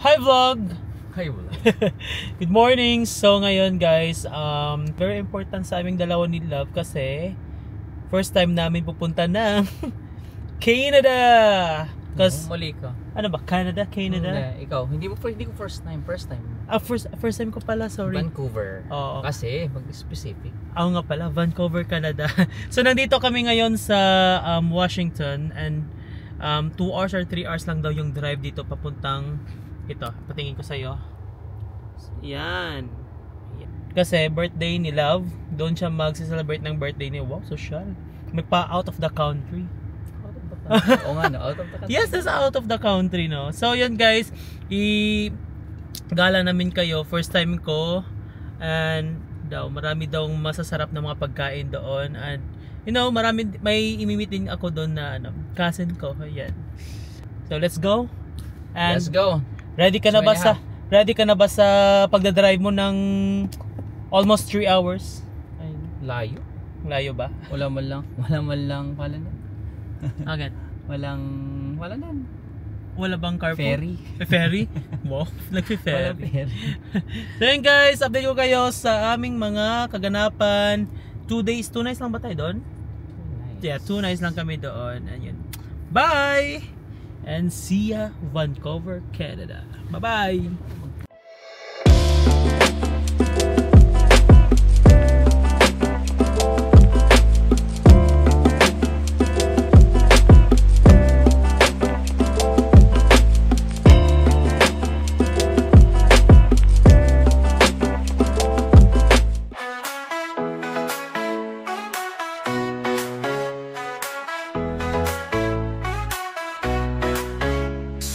Hi vlog! Hi vlog. Good morning! So ngayon guys, very important sa aming dalawa ni Love kasi first time namin pupunta ng Canada! Kasi mali ka. Ano ba? Canada? Hindi, ikaw. Hindi ko first time. First time ko pala, sorry. Vancouver. Oo. Kasi mag-specific. Nga pala, Vancouver, Canada. So nandito kami ngayon sa Washington and 2 hours or 3 hours lang daw yung drive dito papuntang ito, patingin ko sa'yo. Yan. Kasi birthday ni Love, doon siya mag-celebrate ng birthday ni Wow, social. May pa out of the country. Oo nga no, out of the country. Yes, that's out of the country, no. So yun guys, gala namin kayo, first time ko, and marami daw masasarap na mga pagkain doon, and you know, may imimitin ako doon na cousin ko. Ayan. So let's go. And let's go. Ready ka na ba sa pagdadrive mo ng almost 3 hours? Ayun. Layo? Layo ba? Wala man lang pala na. Agad. Wala na. Wala bang carpool? Ferry. Ferry? Wow, nagfe-ferry. Wala ferry. So yun guys, update ko kayo sa aming mga kaganapan. 2 nights lang ba tayo doon? Yeah, 2 nights lang kami doon. Ayun. Bye! And see ya, Vancouver, Canada. Bye-bye!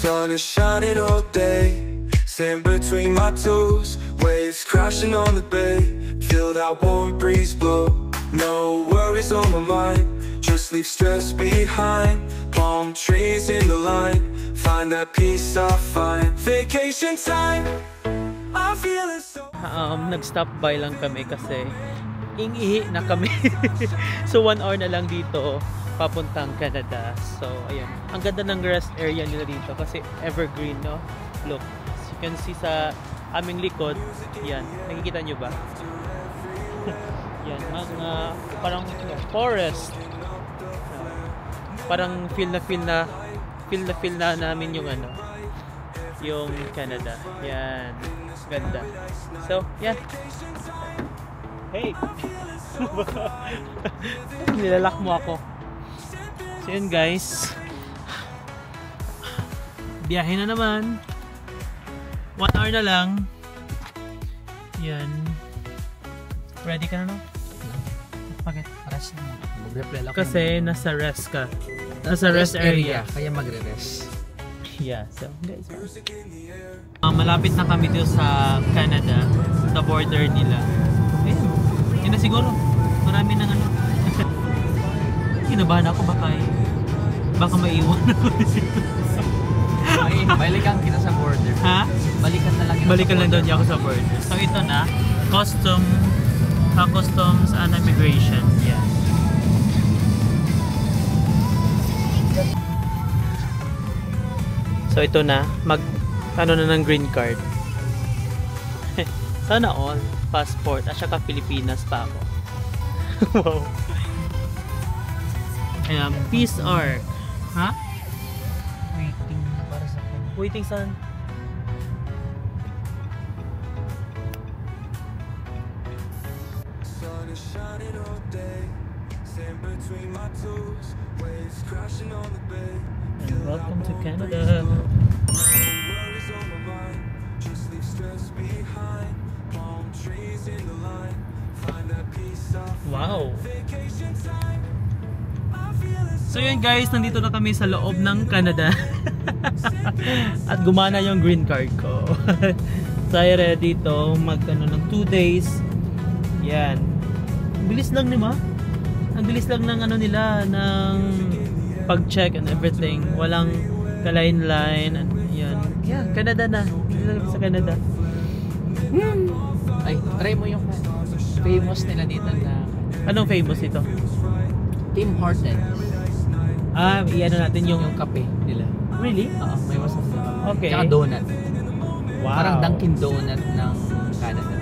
Sun is shining all day, sand between my toes, waves crashing on the bay, feel that warm breeze blow, no worries on my mind, just leave stress behind, palm trees in the line, find that peace I find, vacation time, I'm feeling so... Nag-stop by lang kami kasi ihi na kami. So 1 hour na lang dito papuntang Canada. So ayun, ang ganda ng rest area nila dito kasi evergreen, no? Look, as you can see sa aming likod, yan, nakikita nyo ba? Yan, mga parang forest. Parang feel na namin yung yung Canada. Yan, ganda. So yan. Hey, nilalak mo ako. So yun guys, biyahe na naman, 1 hour na lang. Yan. Ready ka na, no? Bakit? Rest na. Mag-reply ako. Kasi nasa rest ka. Nasa rest area. Kaya magre-rest. Yeah, so guys, malapit na kami dito sa Canada, sa border nila. Ayun, yun na siguro. Marami nang kinabahan ako, baka maiwan ako dito. Balikan kita sa border. Ha? Balikan lang doon ako sa border. So ito na, customs and immigration. Yeah. So ito na, ano na ng green card. Sana all, passport, at saka Pilipinas pa ako. Wow. Ayan, Peace Arc. Ha? Waiting para sa kanya. Waiting saan? Sun is shining all day, sand between my toes, waves crashing on the bay. And welcome to Canada. No worries on my mind, just leave stress behind. Palm trees in the line, find that peace I find. Wow. Vacation time, I'm feeling So yun guys, nandito na kami sa loob ng Canada. At gumana yung green card ko. Tayo ready to ng 2 days. Yan. Ang bilis lang, di ba? Ang bilis lang ng nila, ng pag-check and everything. Walang ka-line-line. Yan. Yeah, Canada na. Dito na sa Canada. Ay, try mo yung famous nila dito na... Anong famous ito? Tim Hortons. Iyan natin yung kape nila. Really? Oo, may masarap. Okay. Tsaka donut. Wow. Parang Dunkin' Donut ng Canada.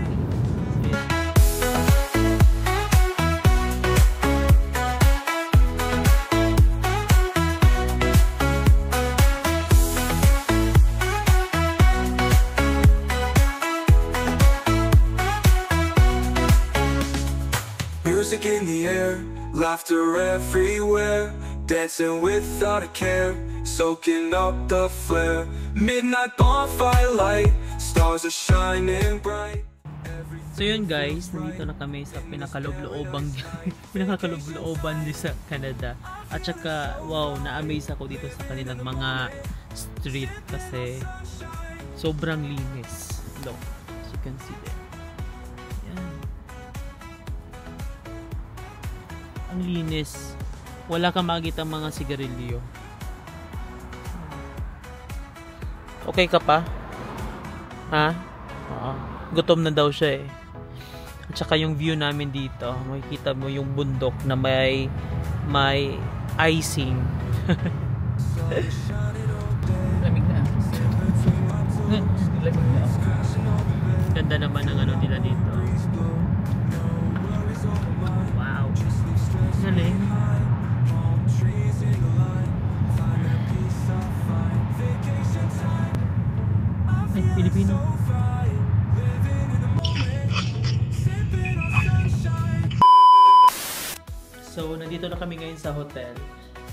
Music in the air, laughter everywhere, dancing without a care, soaking up the flare. Midnight bonfire light, stars are shining bright. So yun guys, nandito na kami sa pinakakaloob-loobang pinakakaloob-looban din sa Canada. At saka, wow, na-amaze ako dito sa kanilang mga street kasi sobrang linis. Look, as you can see there. Yan. Ang linis. Wala kang makikita mga sigarilyo. Okay ka pa? Ha? Oo. Gutom na daw siya eh. At saka yung view namin dito, makikita mo yung bundok na may icing. Lamig na. Lamig na. Ganda naman ang ano nila dito. Wow. Galing. Ay, Pilipino. So, nandito na kami ngayon sa hotel.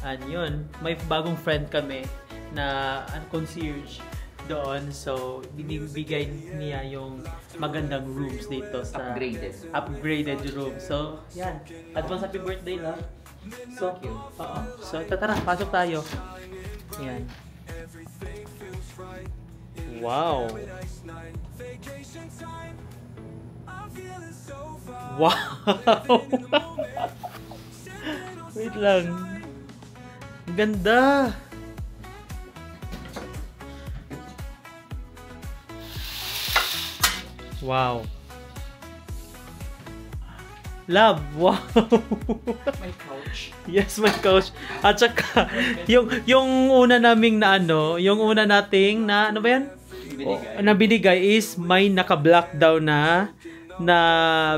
And yun, may bagong friend kami na concierge doon. So, binibigay niya yung magandang rooms dito sa upgraded room. So, yan. Advance happy birthday lang. So, oo. So, tara, pasok tayo. Yan. Wow. Wow. Wait lang. Ang ganda. Wow. Love. Wow. May couch. Yes, my couch. At saka yung una naming na ano, yung una nating na ano ba yan? Na binigay is may naka-block daw na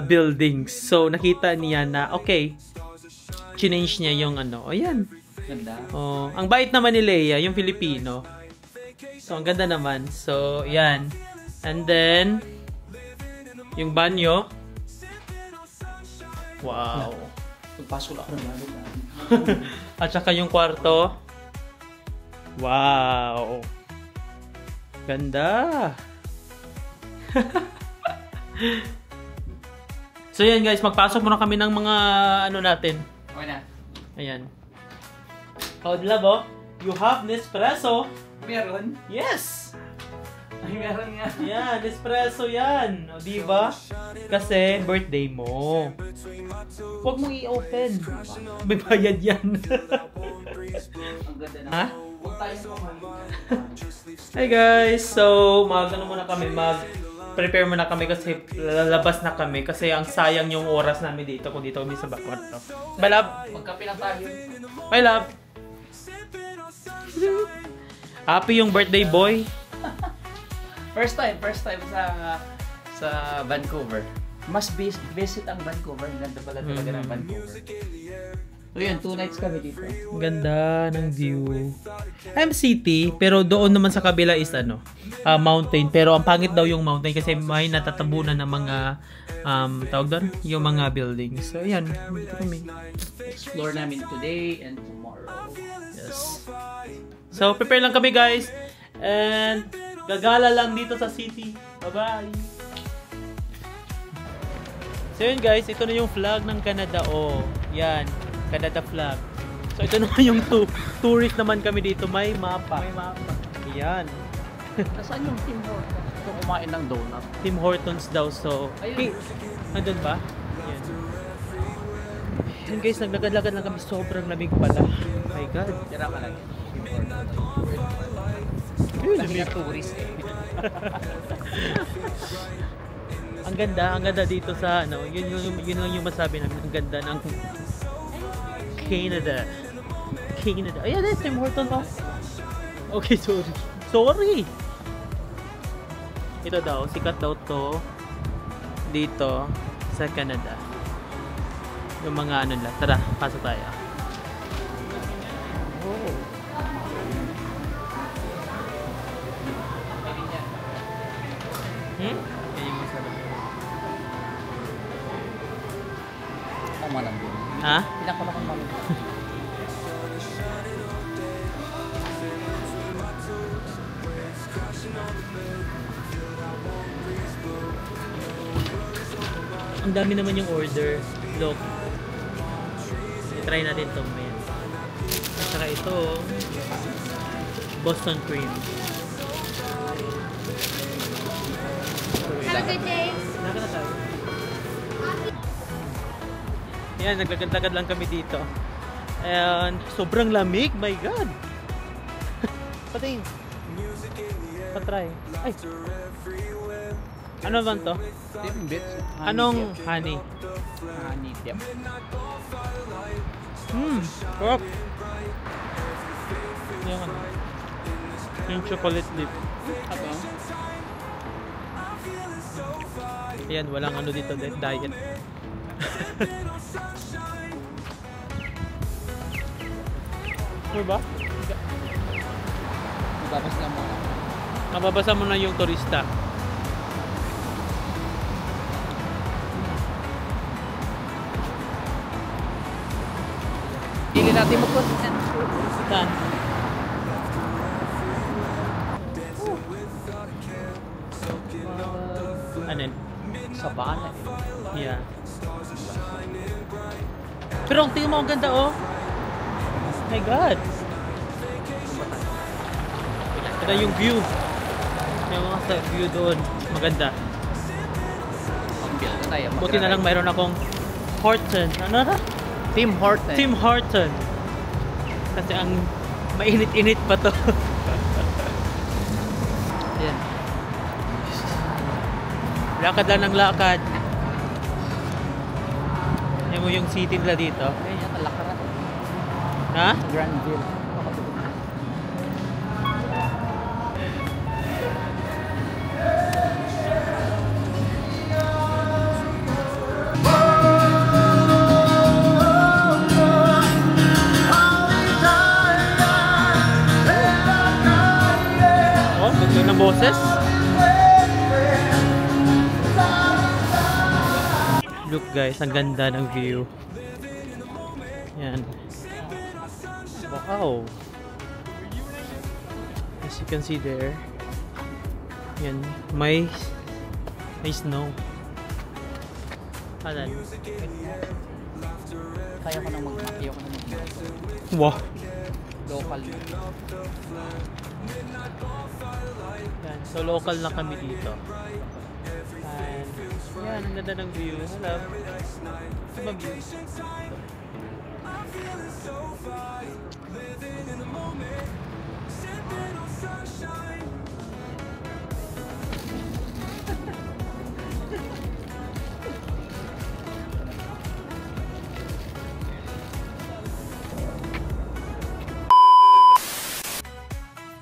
buildings. So nakita niya na okay. Change niya yung ano. Ayan. Ganda. Oh, ang bait naman ni Leia, yung Filipino. So ang ganda naman. So, yan. And then yung banyo. Wow. Pagpasok ako ng banyo. At saka yung kwarto. Wow. Ganda. So yan guys, magpasok muna kami ng mga ano natin. Okay na. Ayan. Oh, love, oh. You have Nespresso. Meron? Yes. Ay, meron nga. Yan, Nespresso yan. O, diba? Kasi birthday mo. Huwag mong i-open. May bayad yan. Ang ganda na. Ha? Huwag tayo Hi guys. So, mag-ano muna kami, prepare muna kami kasi lalabas na kami kasi ang sayang yung oras namin dito kung dito kami sa kwarto. My love. Magkape lang tayo. My love. Happy yung birthday boy. First time sa Vancouver. Must visit ang Vancouver. Ganda pala talaga ng Vancouver. So yun, 2 nights kami dito. Ganda ng view. MCT, pero doon naman sa kabila is ano, mountain. Pero ang pangit daw yung mountain kasi may natatabunan ng mga tawag doon, yung mga buildings. So yan, dito kami. Explore namin today and tomorrow. Yes. So prepare lang kami guys. And gagala lang dito sa city. Bye-bye. So yun guys, ito na yung flag ng Canada. Oh, yan. Canada flag. So ito naman yung tourist naman kami dito. May mapa. May mapa. Yan. Nasaan yung Tim Hortons? Ito kumain ng donut. Tim Hortons daw. So, Ayun. nandun ba? Yan. Yan guys, naglagad-lagad lang kami. Sobrang lamig pala. Oh my God. Tira ka lang. Tim Hortons. Lamig na tourist eh. Ang ganda dito sa ano, yun lang yung masabi namin. Ang ganda ng Canada. Ayan, Tim Hortons oh. Okay, sorry. Ito daw, sikat daw to dito sa Canada. Yung mga ano nila. Tara, pasok tayo. Oh. Hmm? Yan yung masarap. Tama lang din. Ha? Pinakulakang mami. Ang dami naman yung order. Look. I-try natin itong men. At saka ito, Boston cream. Have a good day. Naka na tayo. Yan, naglagad-lagad lang kami dito. And sobrang lamig, my God! Pating. Patry. Ay! Ano ba to? Dim bits. Anong honey? Honey dip. Sarap! Yung ano? Yung chocolate dip. Ito. Ayan, walang ano dito, diet. Ano ba? Tapos lang mo. Nababasa mo na yung turista. Hindi natin mag-consent. Saan? Ano yun? Sa bana. Yeah. Pero ang tingin mo, ang ganda oh. My God. Ito yung view. Yung mga sa view doon. Maganda. Pag-build na tayo. Buti na lang mayroon akong Horton. Ano na? Tim Hortons. Tim Horton. Kasi ang mainit-init pa to. Yan. Lakad lang ng lakad. Yan mo yung city nila dito. Ayun yan, Lakaran. Ha? Granville. Oh, ganda ng boses. Look guys, ang ganda ng view. Yan. Wow. As you can see there. Yan, may snow. Alan. Kaya ko nang mag-maki. Ako nang mag-maki. Wow. Local. Yan, so local na kami dito. And yan, ang ganda ng view. Hello. Diba view?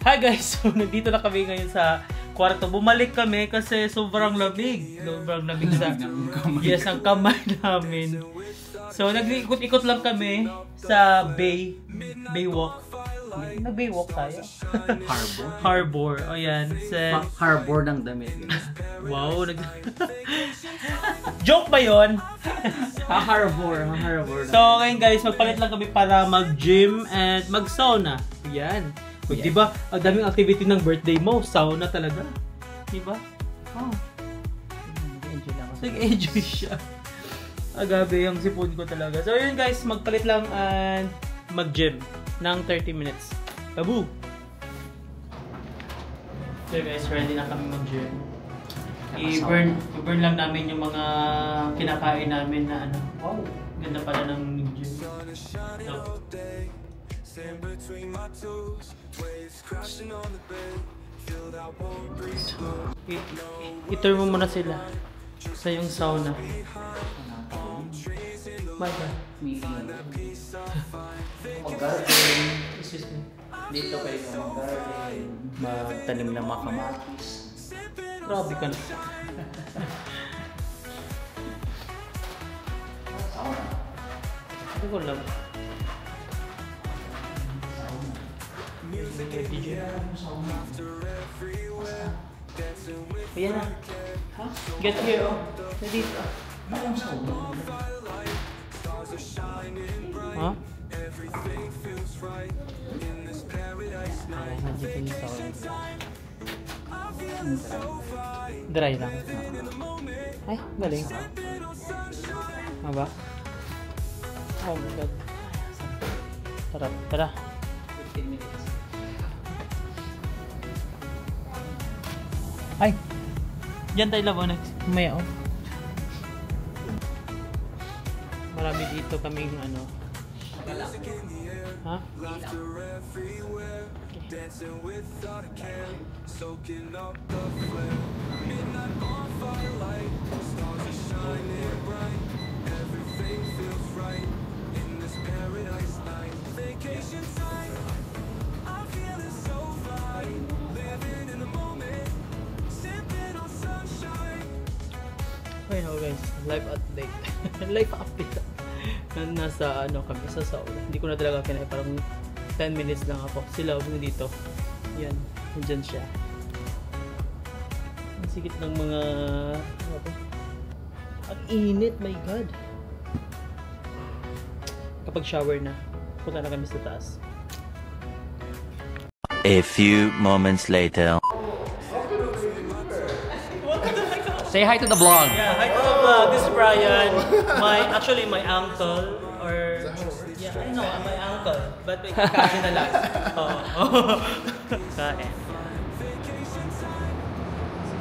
Hi guys! So, nandito na kami ngayon sa kwarto. Bumalik kami kasi sobrang lamig. Sobrang lamig sa yes, ang kamay namin. So, nag-ikot-ikot lang kami sa Baywalk. Nag-Baywalk tayo. Harbor. Harbor. O yan. Harbor ng damit. Wow. Joke ba yun? Harbor. So, ngayon guys, magpalit lang kami para mag-gym and mag-sauna. Yan. O, diba? Ang daming activity ng birthday mo. Sauna talaga. Diba? Oh. Enjoy lang ako. Nag-enjoy siya. Agabe yung sipon ko talaga. So yun guys, magpalit lang and mag-gym ng 30 minutes. Tabu! So guys, ready na kami mag-gym. I-burn lang namin yung mga kinakain namin na ano. Wow! Ganda pala ng gym. So, i-turn mo muna sila sa yung sauna. Baga. Mag-garden. Excuse me. Dito kayo mag-garden. Magtanim ng mga kamatis. Grabe ka na. Hindi ko alam. Ayan na. Huh? Get here, oh. Nandito. Ha? Ay, nandito yung sound. Dry lang. Ay, galing. Ba? Oh my god. Tara, tara. 15 minutes. Ay! Diyan tayo laban. May oh. Marami dito kaming ano. Ha? Dancing without a care, soaking up the flame. Midnight bonfire light, stars are shining bright. Everything feels right in this paradise night. Vacation time, I'm feeling so fine. Living in the moment, sipping on sunshine. Ayun oh guys, live update. Live update. Nasa ano kami sa Saul. Hindi ko na talaga kinaya, parang 10 minutes lang ako. Sila huwag dito. Yan, nandyan siya. Ang sikit ng mga ano ba? Ang init, my god. Kapag shower na, punta na kami sa taas. A few moments later. Say hi to the vlog. Yeah, hi to the vlog. This is Brian. Actually my uncle or yeah, I know, my uncle. But may kasi na lang. Oo. Kain.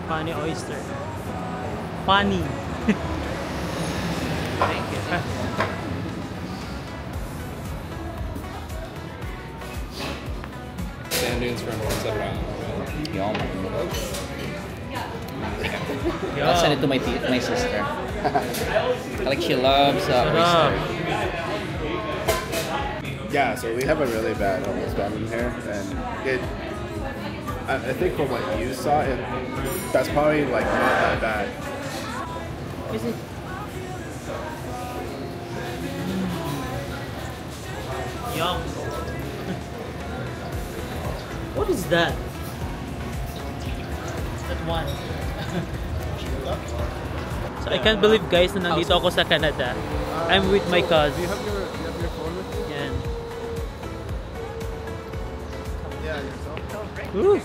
Funny oyster. Funny. Thank you. Sand dunes from Sunset Round. Yum. I'll send it to my sister. Like she loves oyster. Yeah, so we have a really bad homeless problem here, and I think from what you saw, that's probably like not that bad. Is it? Yum. What is that? That one. So I can't believe guys na nandito ako sa Canada. I'm with my cousin. Do you have your phone with you? Yan. Yeah, yourself. Ooh.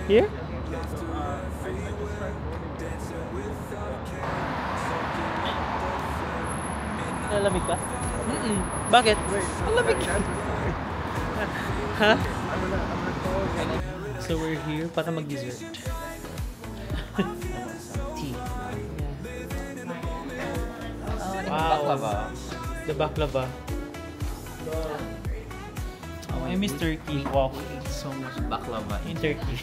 Here? Nalamig ka? Bakit? Nalamig ka. Ha? So we're here para mag-dessert. Tea. Wow. Baklava. The baklava. Oh, I miss Turkey. Wow. We eat so much baklava In Turkey.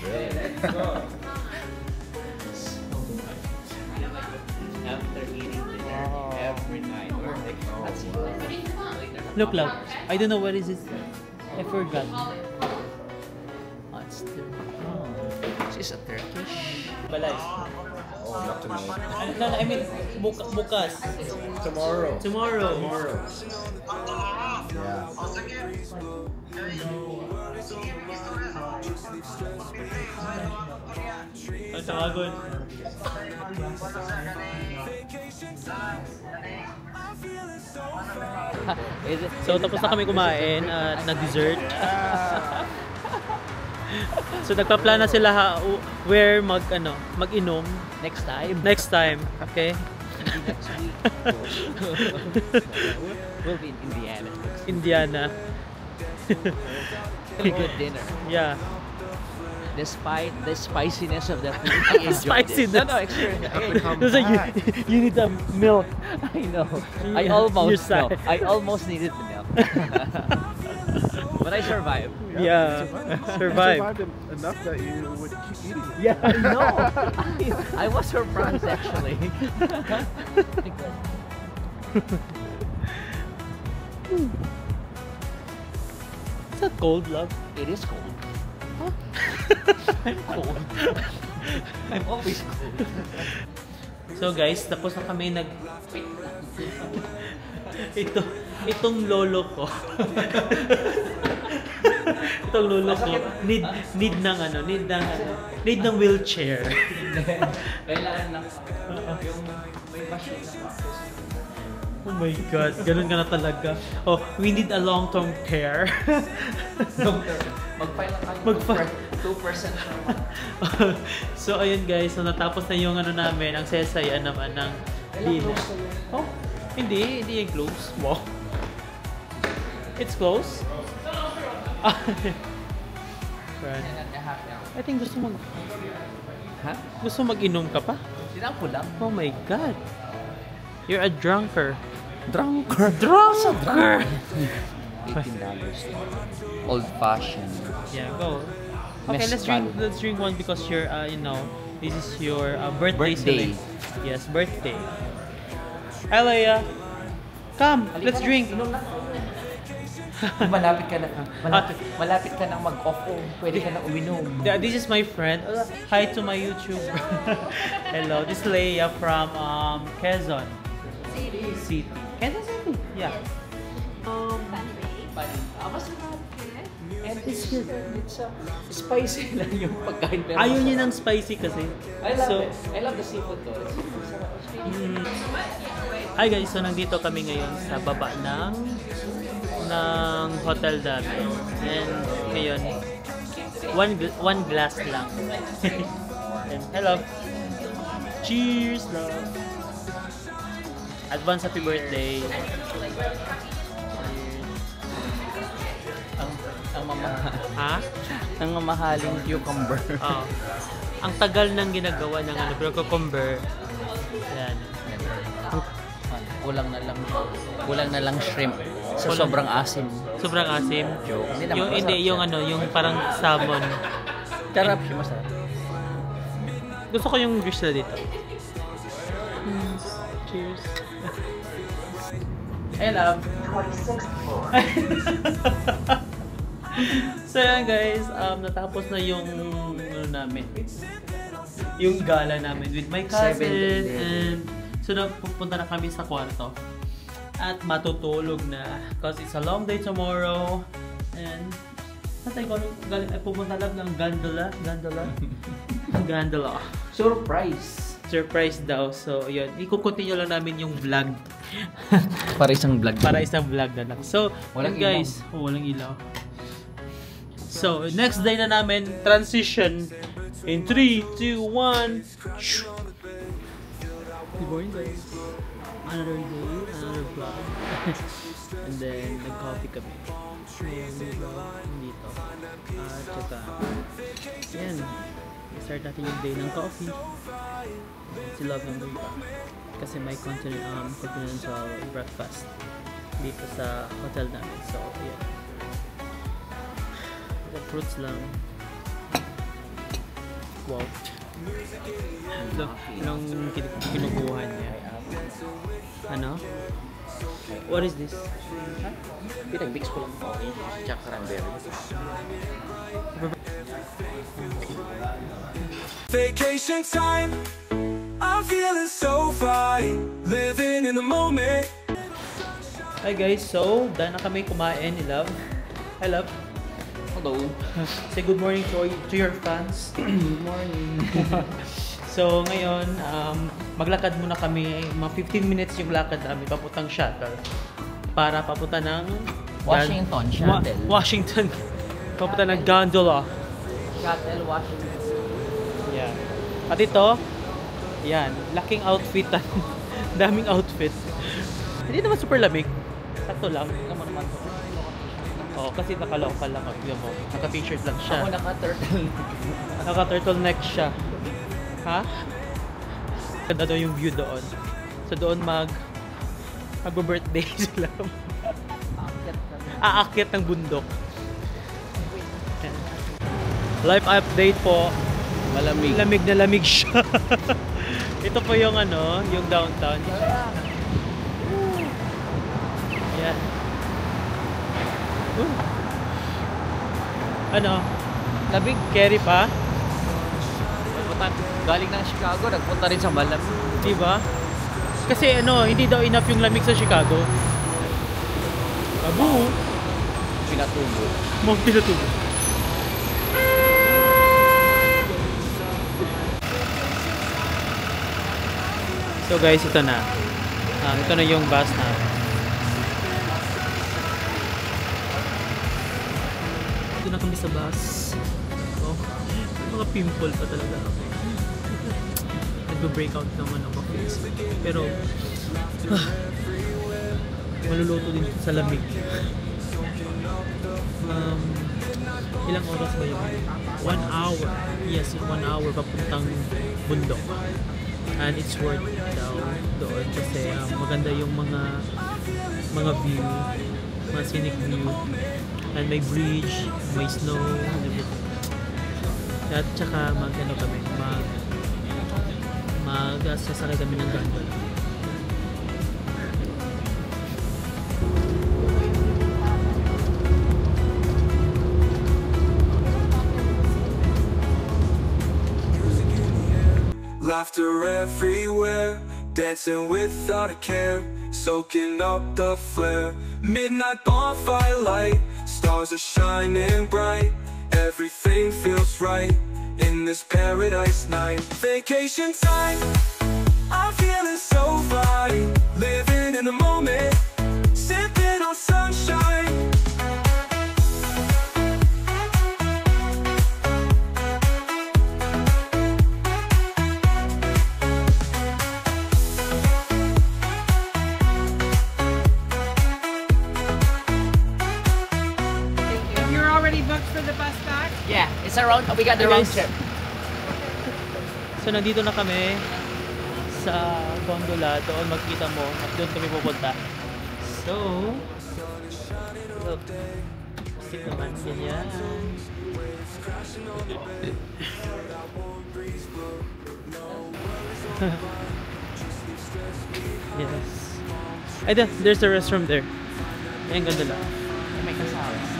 After eating dinner every night. That's Look, love. I don't know what is it. I forgot. Oh, it's She's a Turkish. Balay. Oh, not to me. No, I mean, bukas. Tomorrow. Tomorrow. Yeah. Ang tawagon. So tapos na kami kumain at nag-dessert. So nagpa-plan na sila where mag-inom Next time. next time, okay? Next week. We'll be in Indiana. Indiana. Really good dinner. Yeah. Despite the spiciness of the food, I enjoyed Spiciness. it. No, experience. There's you need the milk. I know. I Your almost side. no, I almost needed the milk. But I survived. Yeah. You Survive. survived enough that you would keep eating it. Yeah, I know. I was surprised actually. Is that cold, love? It is cold. I'm cold. I'm always cold. So guys, tapos na kami itong lolo ko. Itong lolo ko need ng wheelchair. Kailangan lang yung may machine na. Oh my god, ganun ka na talaga. Oh, we need a long-term care. Mag-file lang kayo. 2% naman. So ayun guys, so natapos na yung namin, ang sesaya naman ng dinner. Oh, hindi yung close. Wow. It's close? I think gusto mag-inom ka pa? Sinang ko lang. Oh my god. You're a drunker. Drunker. $18. Old fashioned. Yeah, go. Okay, let's drink one because you're this is your birthday. Yes, birthday. Hi, Leia. Come, let's drink. Malapit ka na mag-off. Pwede ka na uminom. This is my friend. Hi to my YouTube. Hello, this is Leia from Quezon City. Quezon City. Yeah. And it's spicy lang yung pagkain. Ayaw niya ng spicy kasi. I love the seafood though. Hi guys, so nandito kami ngayon sa baba ng hotel namin. And ngayon, one glass lang. And hello. Cheers, love. Advance happy birthday. Ang mamahaling cucumber. Ang tagal nang ginagawa ng cucumber. Yan. Kulang na lang shrimp. So sobrang asim. Sobrang asim. Joke. Yung parang salmon. Sarap siya, masarap. Gusto ko yung juice na dito. Cheers. Hey, love. So yan guys, natapos na yung yung gala namin with my cousin. And so pupunta na kami sa kwarto at matutulog na because it's a long day tomorrow. And pupunta lang ng gondola. Surprise daw. So yun, i-continue lang namin yung vlog. Para isang vlog na lang. So walang guys, walang ilaw. So, next day na namin, transition in 3, 2, 1. Good morning guys. Another day, another vlog. And then, nag-coffee kami. Dito. At saka, yan. I-start natin yung day ng coffee. Si Love ng pa. Kasi may continental breakfast dito sa hotel namin. So, yan. Fruits lang. Wow. Look, anong kinukuha niya? Ano? What is this? Pinag-mix ko lang coffee tsaka cranberry. Vacation time, I'm feeling so fine, living in the moment. Hi guys, so dahil na kami kumain ni Love. Hi Love. Hello. Say good morning to your fans. Good morning. So ngayon, maglakad muna kami, mga 15 minutes yung lakad namin papuntang shuttle para papunta ng Washington. Papunta ng gondola. Shuttle Washington. Yeah. At ito, yan, laking outfit. Daming outfit. Hindi naman super lamig. Sakto lang. Oh, kasi naka-local lang ako. Mo, naka-t-shirt lang siya. Ako naka-turtle. Naka-turtleneck siya. Ha? Ganda daw yung view doon. So doon mag-birthday sila. Aakyat ng bundok. Life update po. Malamig. Lamig na lamig siya. Ito po yung yung downtown. Yan. Lamig, carry pa. Kalimutan. Galing ng Chicago, nagpunta rin sa malamig. Diba? Kasi hindi daw enough yung lamig sa Chicago. Abo. Pinatubo. Mga pinatubo. So guys, ito na. Ito na yung bus na. Ito na kami sa bus. Oh, mga pimple pa talaga ako. Nagbe-breakout naman ako face. Pero maluluto din sa lamig. Ilang oras ba yun? 1 hour. Yes, 1 hour papuntang bundok. And it's worth it daw doon kasi maganda yung mga view, mga scenic view, and may bridge, may snow, and everything. At saka kami, sasakay kami ng gondola. Laughter everywhere, dancing without a care, soaking up the flare. Midnight bonfire light, stars are shining bright. Everything feels right in this paradise night. Vacation time, I'm feeling so fine. Living in the moment, sipping on sunshine. For the bus back? Yeah, it's around, we got the Okay, round trip. So nandito na kami sa gondola. Doon makikita mo at doon kami pupunta. So, look. Stick naman ganyan. Yes. Ay, there's a restroom there. Ayan, gondola. May kasama.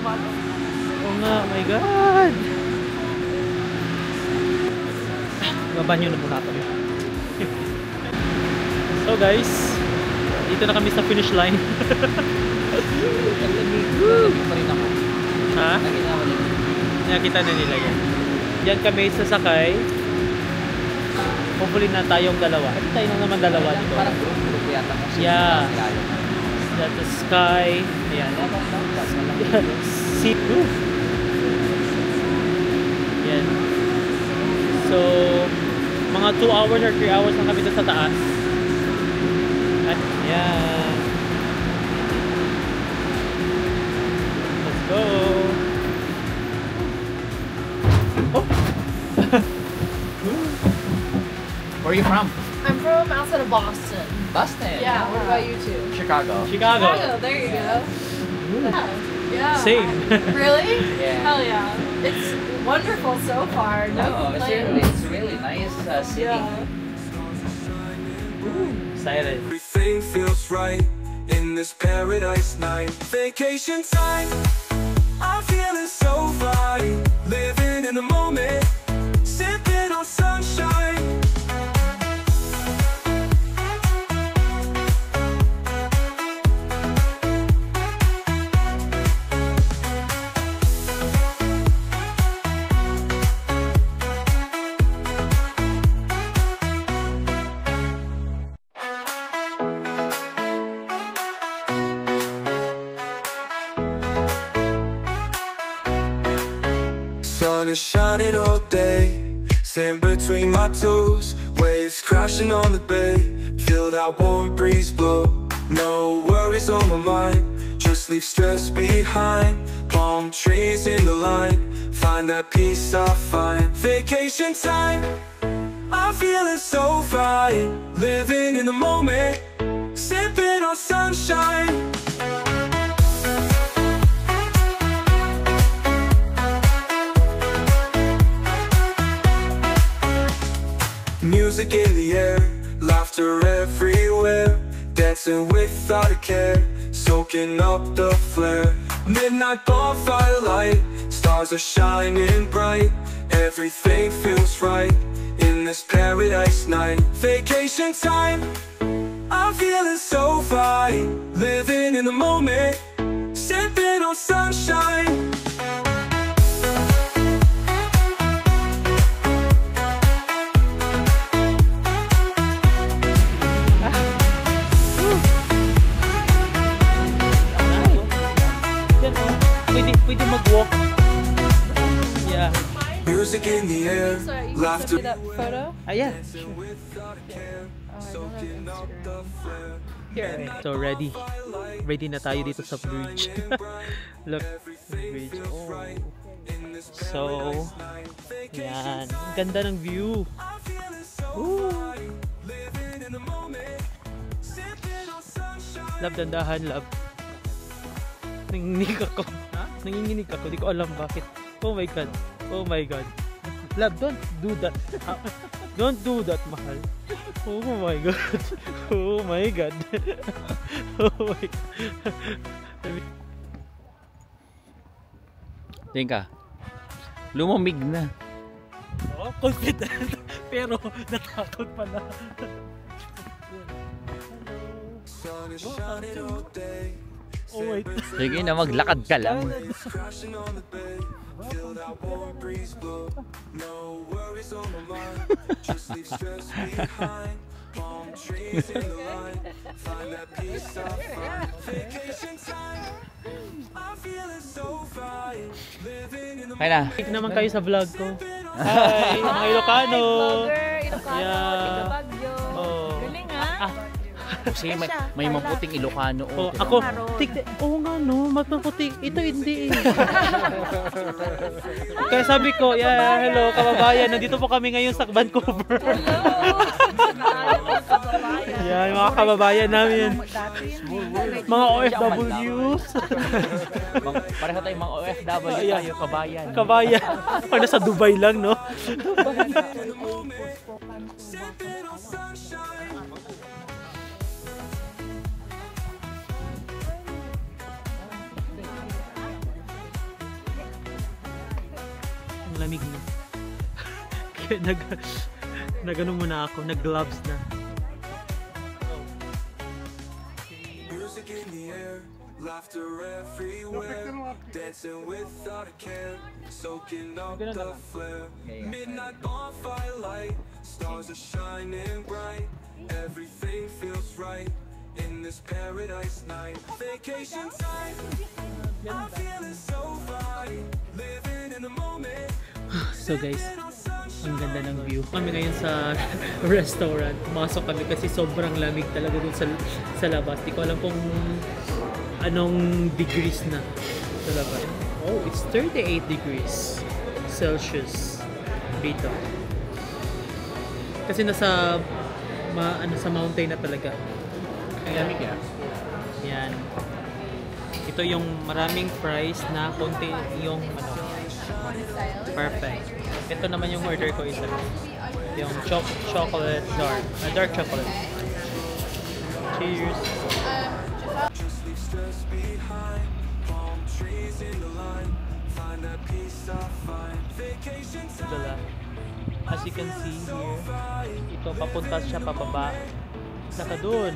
Oo nga, oh my God! Babanyo na muna kami. So guys, dito na kami sa finish line. Naglamig pa rin ako. Ha? Naglamig. Nakita na nila yan. Yan kami sasakay. Hopefully na tayong dalawa. At tayo na naman dalawa dito. Parang group yata mo. Yeah. That's the sky. Ayan. See roof. Yan. So, mga 2 hours or 3 hours lang kami doon sa taas. At, yan. Let's go. Oh! Where are you from? I'm from outside of Boston. Boston. Yeah, what about you two? Chicago. Chicago. There you go. Yeah. Same. Really? Yeah. Hell yeah. It's wonderful so far. No complaints. It's really nice city. Yeah. Excited. Everything feels right in this paradise night. Vacation time, I'm feeling so fine. Living in the moment, sipping on sunshine. Sun is shining all day, sand between my toes, waves crashing on the bay, feel that warm breeze blow. No worries on my mind, just leave stress behind. Palm trees in the line, find that peace I find. Vacation time, I'm feeling so fine. Living in the moment, sipping on sunshine. Music in the air, laughter everywhere, dancing without a care, soaking up the flare. Midnight bonfire light, stars are shining bright. Everything feels right in this paradise night. Vacation time, I'm feeling so fine. Living in the moment, sipping on sunshine. Pwede mag-walk. Yeah. Music in the air, Sorry, you laughter. see that photo? Yeah. Without a care, Oh, I don't soaking have up the flare. Here. So ready. Ready na tayo dito sa bridge. Look, bridge. Oh. So, yan. Ang ganda ng view. Woo. Love, dandahan, love. Nanginginig ako. Nanginginig ako. Di ko alam bakit. Oh my God. Oh my God. Love, don't do that. Don't do that, mahal. Oh my God. Oh my God. Oh my God. Tingka, lumamig na. Oh, confident. Pero natakot pala. Sun is shining all day. Oh wait. Sige na, maglakad ka lang. Crashing on the bed, feel that warm breeze blow. No worries on my mind, just leave stress behind. Palm trees in the line, find that peace I find. Vacation time, I'm feeling so fine. Living in the Kaya na. Like naman kayo sa vlog ko. Hi, mga Ilocano. Vlogger, Ilocano, Yeah. taga Baguio. Oh. Galing ha? Kasi may maputing Ilocano. Oh, ako, oo nga no, maputi. Ito hindi eh. Kaya sabi ko, yeah, hello, kababayan. Nandito po kami ngayon sa Vancouver. Yeah, yung mga kababayan namin. Mga OFWs. Pareho tayong mga OFW tayo, kabayan. Kabayan. Pag nasa Dubai lang, no? Ang lamig na. Kaya nag-ano muna ako, nag-gloves na. music in the air, laughter everywhere, dancing without a care, soaking up the flare. Midnight bonfire light, stars are shining bright. Everything feels right in this paradise night. Vacation time, I'm feeling so fine, living in the moment. So guys, ang ganda ng view. Kami ngayon sa restaurant. Pumasok kami kasi sobrang lamig talaga dun sa labas. Di ko alam kung anong degrees na sa labas. Oh, it's 38 degrees Celsius dito. Kasi nasa sa mountain na talaga. Kaya Lamig yan. yan. Ito yung maraming fries na konti yung perfect. Ito naman yung order ko isa. Yung chocolate dark chocolate. Cheers. Just leave stress behind, palm trees in the line, find that peace I find. Vacation Dala. As you can see here, ito papunta siya pababa. Saka dun.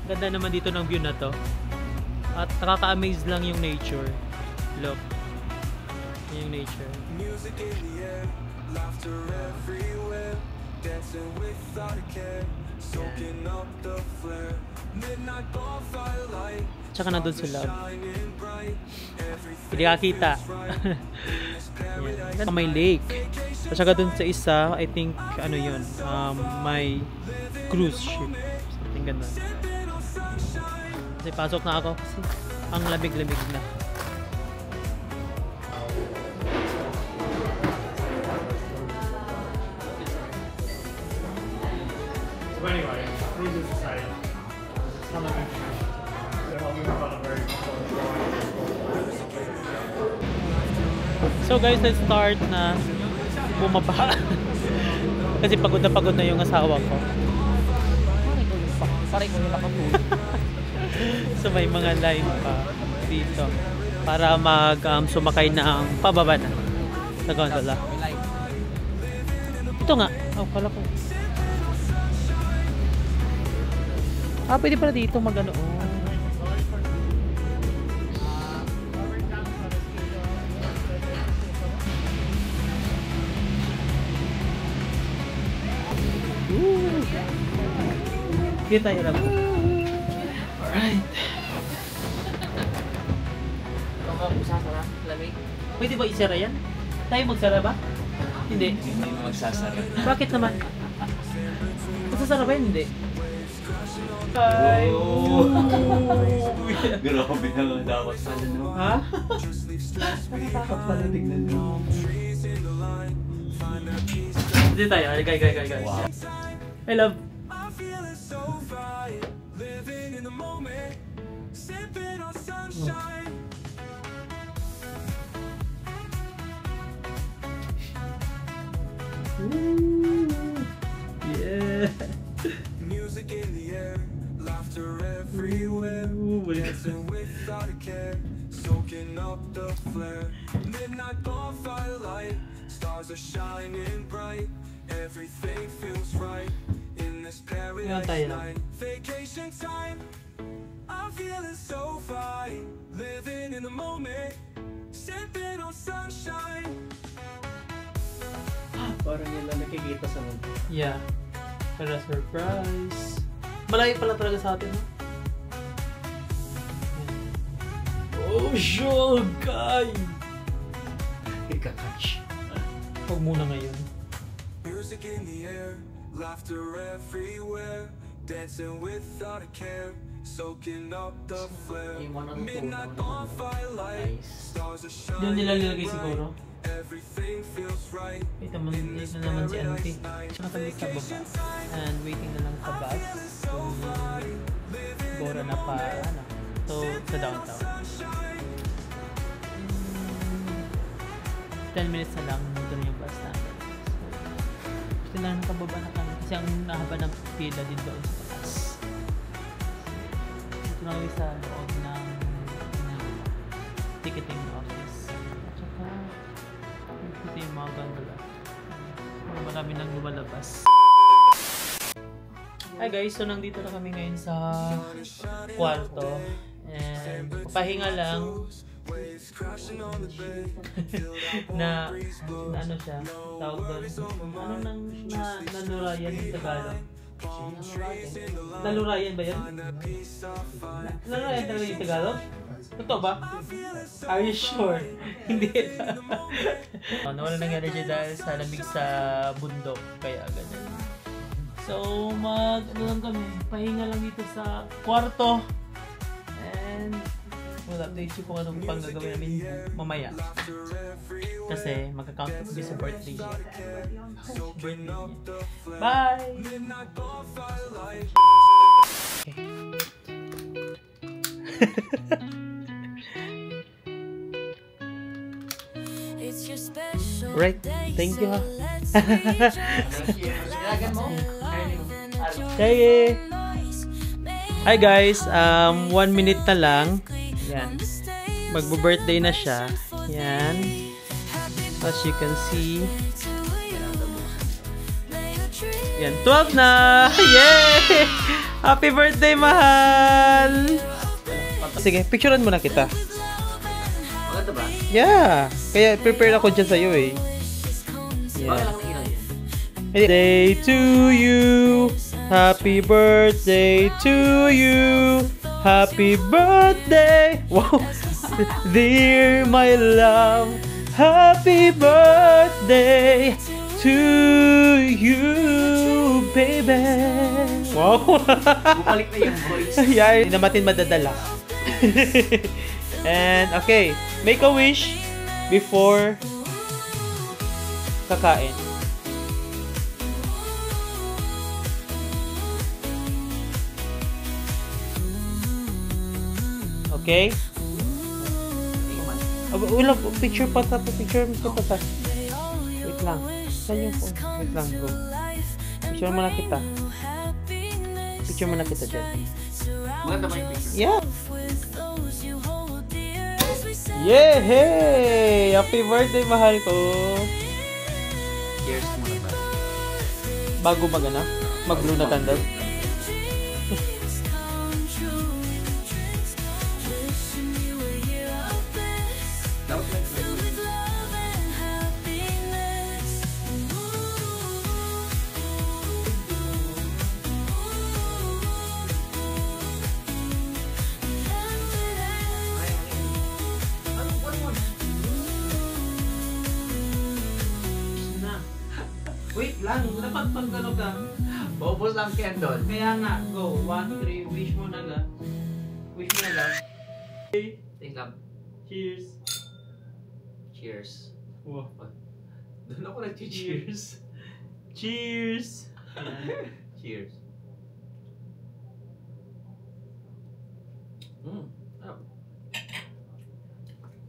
Ganda naman dito ng view na to. At nakaka-amaze lang yung nature. Look. Yung nature. music in the air, laughter everywhere, dancing without a care, soaking up the flare. Midnight bonfire light, Tsaka nandun si Love. shining bright. Everything Hindi kakita. Sa may lake. At saka dun sa isa, I think, ano yun, may cruise ship. Something ganun. Kasi pasok na ako kasi ang lamig-lamig na. So anyway, needless to say, some of it, they're having fun a very So guys, let's start na bumaba. Kasi pagod na yung asawa ko. Parang ko yung nakatulog. So may mga line pa dito. para sumakay ng pababa na sa gondola. Ito nga. Oh, pala ko. Pwede pala dito mag-ano. Dito tayo lang. Alright. Magsasara, lamig. Pwede ba isara yan? Tayo magsara ba? Hindi. Hindi mo magsasara. Bakit naman? Magsasara ba yun? Hindi. Ay! Grabe na dapat pala, no? Ha? Dapat pala tignan mo. Dito tayo. Gay. Wow. I love. Yeah. Music in the air, laughter everywhere, dancing without a care, soaking up the flare. Midnight bonfire light, stars are shining bright. Everything feels right in this paradise night. Vacation time, I'm feeling so fine, living in the moment, sipping on sunshine. Parang yun lang nakikita sa mundo. Yeah. Para surprise. Malayo pala talaga sa atin, no? Oh, shogay! Ikakatch. Huwag muna ngayon. Music in the air, laughter everywhere, dancing without a care, soaking up the flare. Midnight bonfire light, stars are shining. Doon nila nilagay siguro. Everything feels right. Wait naman, dito na naman si auntie. Nakatabi sa baba. And waiting na lang sa bus. Bora na pa, ano. So, sa downtown. 10 minutes na lang, dito na yung bus natin. So, na nakababa na kami. Kasi ang nahaba ng pila din doon sa taas. Ito na kami sa loob ng ticketing office. At saka, ito yung mga gondola. Marami nang lumalabas. Hi guys, so nandito na kami ngayon sa kwarto. And papahinga lang na ano siya, tawag doon. Ano nang nanurayan yung Tagalog? Nalurayan ba yan? Nalurayan talaga yung Tagalog? Totoo ba? Are you sure? Hindi. Nawala ng energy dahil sa lamig sa bundok. Kaya ganyan. So, ano lang kami, pahinga lang dito sa kwarto. And, update ko kung anong pang gagawin namin mamaya. Kasi, magka-count up sa birthday niya. Bye! Right, thank you ha. Hey! Hi guys, 1 minute na lang. Yan. Magbo-birthday na siya. Yan. As you can see. Yan, 12 na! Yay! Happy birthday, mahal! Sige, picturean mo na kita. Maganda ba? Yeah! Kaya prepare ako dyan sa'yo eh. Yeah. Day to you. Happy birthday to you. Happy birthday. Wow. Dear my love. Happy birthday to you, baby. Wow. Bumalik na yung voice. Yeah, hindi naman madadala. And okay, make a wish before kakain. Okay? Wala, picture pa ta. Picture mo pa ta. Wait lang. Saan yung phone? Wait lang, bro. Picture mo na kita. Picture mo na kita dyan. Maganda ba yung picture? Yeah. Yehey! Happy birthday, mahal ko! Cheers muna ba? Bago magana, mag-blue na candle. Wait lang, dapat pagkano ka. Paubos lang candle. Kaya nga, go. 1, 3, wish mo na lang. Wish mo na lang. Think lang. Cheers. Cheers. Wow. Doon ako nag-cheers. Cheers. Cheers.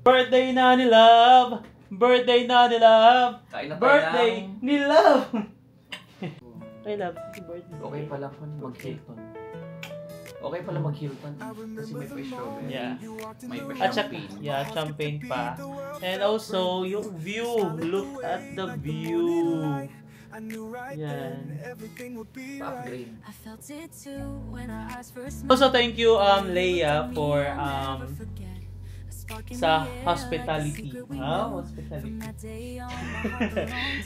Birthday na ni Love! Birthday na ni Love! Kain na tayo Birthday ng... ni Love! Ay, Love, happy birthday. Okay pala po mag-Hilton. Okay pala mag-Hilton. Kasi may pa strawberry. Yeah. May pa At saka, champagne. yeah, champagne pa. And also, yung view. Look at the view. Yan. Pa-upgrade. Also, thank you, Leia, for, sa hospitality. Hospitality.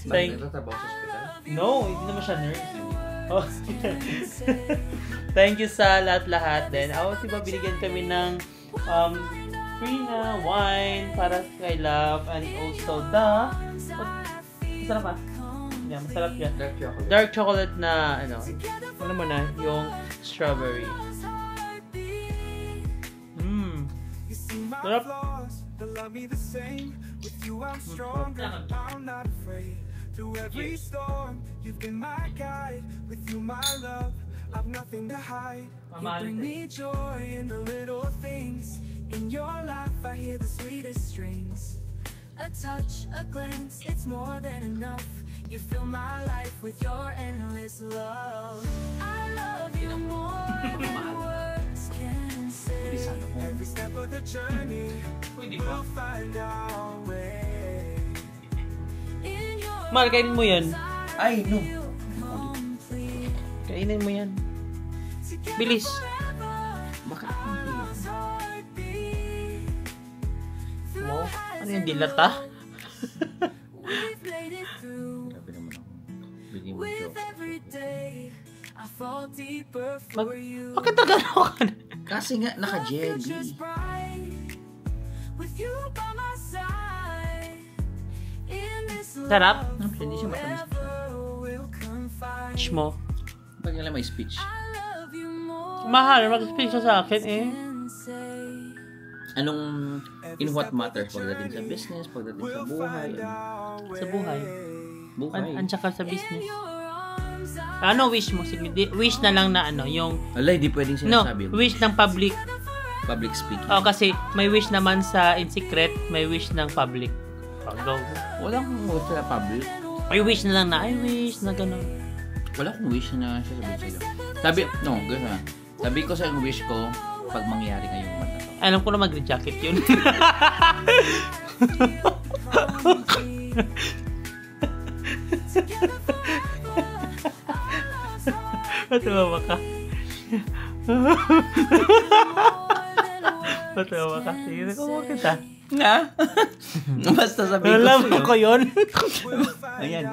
Bakit nagtatrabaho sa hospital? No, hindi naman siya nurse. Oh. Thank you sa lahat-lahat din. Diba binigyan kami ng free na wine para kay Love and also masarap pa? Yeah, masarap yan. Dark chocolate. Dark chocolate na ano mo na, yung strawberry. Sarap. Through every storm, you've been my guide. With you, my love, I've nothing to hide. You bring me joy in the little things. In your life, I hear the sweetest strings. A touch, a glance, it's more than enough. You fill my life with your endless love. I love you more than words can say. Every step of the journey, we'll find our way. Mahal, kainin mo yan. Ay, no. Kainin mo yan. Bilis. Bakit? Mo? Ano yung dilata? Grabe naman ako. Bigyan mo joke. Bakit nagano ka na? Kasi nga, naka-jelly. Sarap? Hindi siya matamis. Wish mo. Pag alam may speech. Mahal, mag-speak siya sa akin eh. Anong, in what matters? Pagdating sa business, pagdating sa buhay. Sa buhay. Buhay. Tsaka sa business. Ano wish mo? Sige, wish na lang na yung... Alay, di pwedeng sinasabi. No, wish ng public. Public speaking. Oh, kasi may wish naman sa in secret, may wish ng public. Go. Wala akong wish na public. May wish na lang na, I wish na gano'n. Wala akong wish na sasabihin sa'yo. Sabi ko sa wish ko, pag mangyari ngayong mata. Alam ko na mag-jacket yun. Matawa ka. Matawa ka. Sige, nakuha kita. Nga? Basta sabihin ko Alam sa'yo. ko yun. Ayan.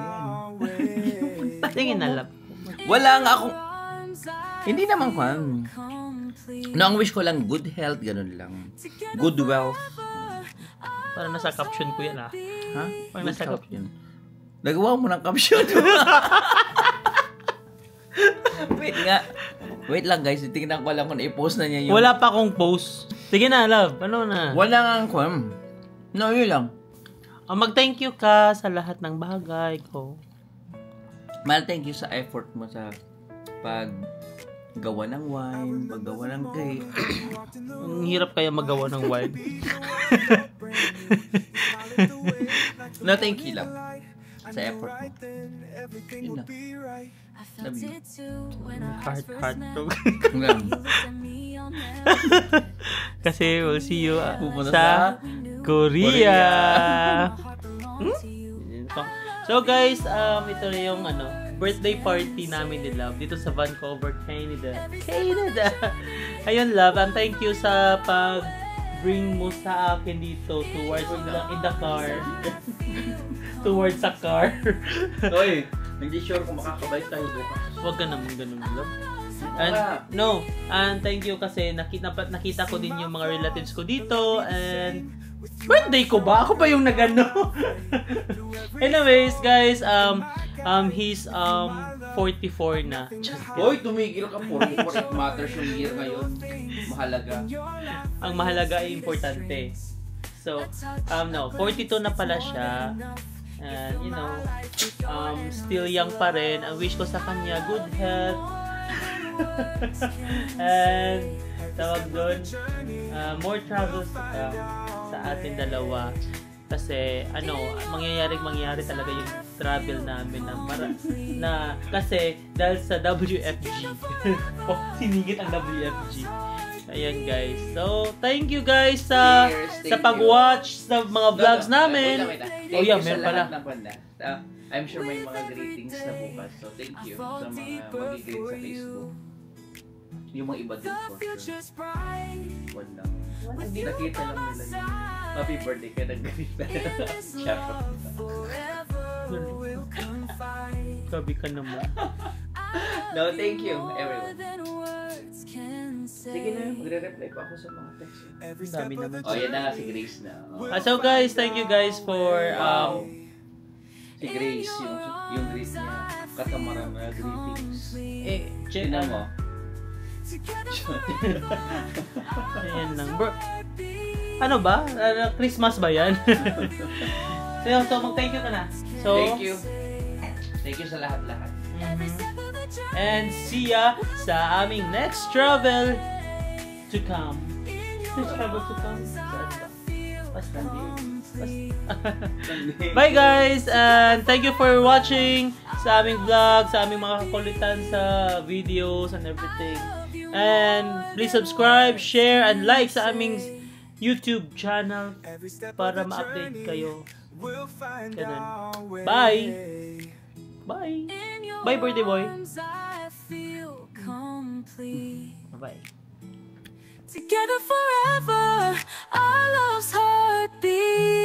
Tingin na love. Wala nga akong... Hindi naman kwan. No, ang wish ko lang, good health, ganun lang. Good wealth. Parang nasa caption ko yan Ha? Parang nasa Good health caption. yun. Nagawa mo ng caption. Wait nga. Wait lang guys, tingnan ko lang kung i-post na niya yung... Wala pa akong post. Sige na, love. Ano na? Wala nga ang kwan. No, yun lang. Mag-thank you ka sa lahat ng bagay ko. Mal, thank you sa effort mo sa paggawa ng wine, paggawa ng cake. Ang hirap kaya magawa ng wine. No, thank you lang. Sa effort mo. Yun lang. Love you. Heart to. Hanggang. Kasi we'll see you Pupunta sa Korea. Korea. So guys, ito na yung birthday party namin ni Love dito sa Vancouver, Canada. Ayun Love, thank you sa pag-bring mo sa akin dito towards in the car. Towards sa car. Hoy, hindi sure kung makakabay tayo bukas. Huwag ka naman ganun, Love. And thank you kasi nakita ko din yung mga relatives ko dito and birthday ko ba? Ako ba yung nagano? Anyways, guys, he's 44 na. Hoy, tumigil ka po. It matters yung year ngayon. Mahalaga. Ang mahalaga ay importante. So, 42 na pala siya. And, still young pa rin. Ang wish ko sa kanya, good health. And, tawag doon, more travels sa atin dalawa. Kasi, mangyayari talaga yung travel namin na kasi dahil sa WFG. Sinigit ang WFG. Ayan guys. So, thank you guys sa pag-watch sa mga vlogs namin. Thank you sa lahat ng banda. I'm sure may mga greetings na bukas. So, thank you sa mga mag-greet sa Facebook. Yung mga iba din for sure. Wala. Hindi nakita lang nila yung happy birthday ka nag-greet na. Sabi ka naman. No, thank you everyone. Sige na, magre-reply pa ako sa mga text. Dami naman. Oh, yan na si Grace na. So guys, thank you guys for si Grace, yung greet niya. Katamaran na greetings. check mo. Ayan lang. Bro, ano ba? Christmas ba yan? So mag-thank you ka na. So, Thank you. Thank you sa lahat-lahat. And see ya sa aming next travel to come. Next travel to come? Basta. Bye guys! And thank you for watching sa aming vlog, sa aming mga kakulitan sa videos and everything. And please subscribe, share, and like sa aming YouTube channel para ma-update kayo. Ganun. Bye! Bye! Bye, birthday boy! Bye! Together forever, our love's heartbeat.